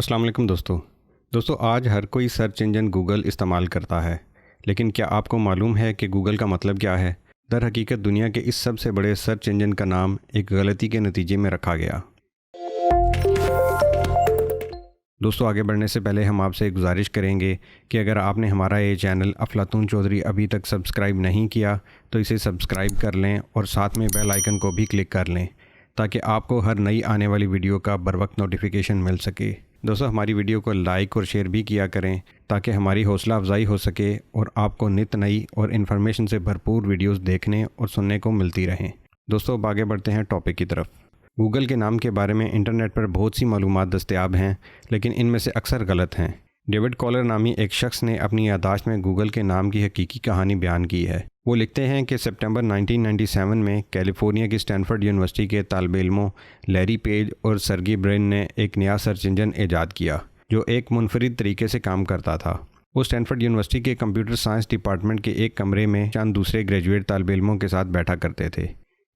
السلام علیکم دوستو آج ہر کوئی سرچ انجن گوگل استعمال کرتا ہے، لیکن کیا آپ کو معلوم ہے کہ گوگل کا مطلب کیا ہے؟ در حقیقت دنیا کے اس سب سے بڑے سرچ انجن کا نام ایک غلطی کے نتیجے میں رکھا گیا۔ دوستو آگے بڑھنے سے پہلے ہم آپ سے گزارش کریں گے کہ اگر آپ نے ہمارا یہ چینل افلاطون چودھری ابھی تک سبسکرائب نہیں کیا تو اسے سبسکرائب کر لیں اور ساتھ میں بیل آئیکن کو بھی کلک کر لیں تاکہ آپ کو ہر نئی آنے والی ویڈیو کا بروقت نوٹیفیکیشن مل سکے۔ دوستو ہماری ویڈیو کو لائک اور شیئر بھی کیا کریں تاکہ ہماری حوصلہ افزائی ہو سکے اور آپ کو نت نئی اور انفارمیشن سے بھرپور ویڈیوز دیکھنے اور سننے کو ملتی رہیں۔ دوستو اب آگے بڑھتے ہیں ٹاپک کی طرف۔ گوگل کے نام کے بارے میں انٹرنیٹ پر بہت سی معلومات دستیاب ہیں، لیکن ان میں سے اکثر غلط ہیں۔ ڈیوڈ کالر نامی ایک شخص نے اپنی یادداشت میں گوگل کے نام کی حقیقی کہانی بیان کی ہے۔ وہ لکھتے ہیں کہ سپٹمبر 1997 میں کیلیفورنیا کی اسٹینفورڈ یونیورسٹی کے طالب علموں لیری پیج اور سرگی برین نے ایک نیا سرچ انجن ایجاد کیا جو ایک منفرد طریقے سے کام کرتا تھا۔ وہ اسٹینفورڈ یونیورسٹی کے کمپیوٹر سائنس ڈپارٹمنٹ کے ایک کمرے میں چند دوسرے گریجویٹ طالب علموں کے ساتھ بیٹھا کرتے تھے۔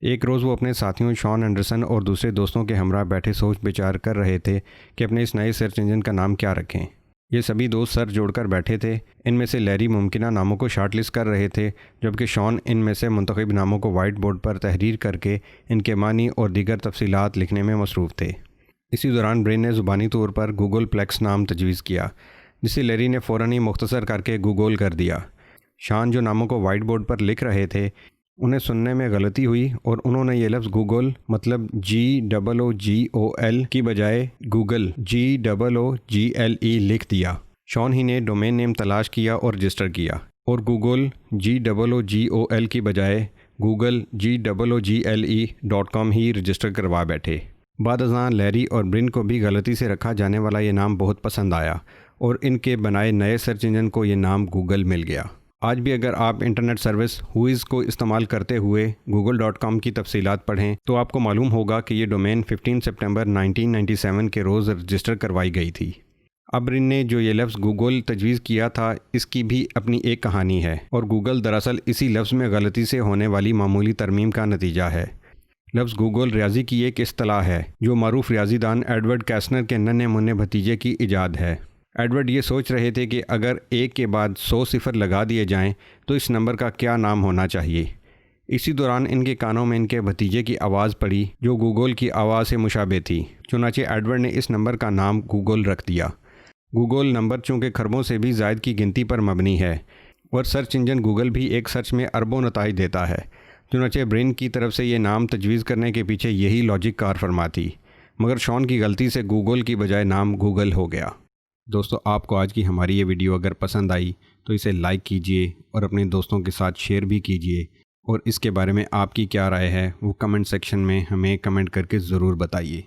ایک روز وہ اپنے ساتھیوں شان اینڈرسن اور دوسرے دوستوں کے ہمراہ بیٹھے سوچ بچار کر رہے تھے کہ اپنے اس نئے سرچ انجن کا نام کیا رکھیں۔ یہ سبھی دوست سر جوڑ کر بیٹھے تھے۔ ان میں سے لیری ممکنہ ناموں کو شارٹ لسٹ کر رہے تھے، جبکہ شان ان میں سے منتخب ناموں کو وائٹ بورڈ پر تحریر کر کے ان کے معنی اور دیگر تفصیلات لکھنے میں مصروف تھے۔ اسی دوران برین نے زبانی طور پر گوگل پلیکس نام تجویز کیا، جسے لیری نے فوراً ہی مختصر کر کے گوگل کر دیا۔ شان جو ناموں کو وائٹ بورڈ پر لکھ رہے تھے انہیں سننے میں غلطی ہوئی اور انہوں نے یہ لفظ گوگل مطلب GOOGL کی بجائے گوگل GOOGLE لکھ دیا۔ شان ہی نے ڈومین نیم تلاش کیا اور رجسٹر کیا اور گوگل GOOGL کی بجائے گوگل GOOGLE.com ہی رجسٹر کروا بیٹھے۔ بعد ازاں لیری اور برین کو بھی غلطی سے رکھا جانے والا یہ نام بہت پسند آیا اور ان کے بنائے نئے سرچ انجن کو یہ نام گوگل مل گیا۔ آج بھی اگر آپ انٹرنیٹ سروس ہوئز کو استعمال کرتے ہوئے google.com کی تفصیلات پڑھیں تو آپ کو معلوم ہوگا کہ یہ ڈومین 15 سپٹمبر 1997 کے روز رجسٹر کروائی گئی تھی۔ اب برین نے جو یہ لفظ گوگل تجویز کیا تھا اس کی بھی اپنی ایک کہانی ہے، اور گوگل دراصل اسی لفظ میں غلطی سے ہونے والی معمولی ترمیم کا نتیجہ ہے۔ لفظ گوگل ریاضی کی ایک اصطلاح ہے جو معروف ریاضی دان ایڈورڈ کیسنر کے ننھے منھے بھتیجے کی ایجاد ہے۔ ایڈورڈ یہ سوچ رہے تھے کہ اگر ایک کے بعد 100 صفر لگا دیے جائیں تو اس نمبر کا کیا نام ہونا چاہیے۔ اسی دوران ان کے کانوں میں ان کے بھتیجے کی آواز پڑی جو گوگل کی آواز سے مشابہ تھی، چنانچہ ایڈورڈ نے اس نمبر کا نام گوگل رکھ دیا۔ گوگل نمبر چونکہ خربوں سے بھی زائد کی گنتی پر مبنی ہے اور سرچ انجن گوگل بھی ایک سرچ میں اربوں نتائج دیتا ہے، چنانچہ برین کی طرف سے یہ نام تجویز کرنے کے پیچھے یہی لاجک کار فرما تھی، مگر شان کی غلطی سے گوگل کی بجائے نام گوگل ہو گیا۔ دوستو آپ کو آج کی ہماری یہ ویڈیو اگر پسند آئی تو اسے لائک کیجئے اور اپنے دوستوں کے ساتھ شیئر بھی کیجئے، اور اس کے بارے میں آپ کی کیا رائے ہے وہ کمنٹ سیکشن میں ہمیں کمنٹ کر کے ضرور بتائیے۔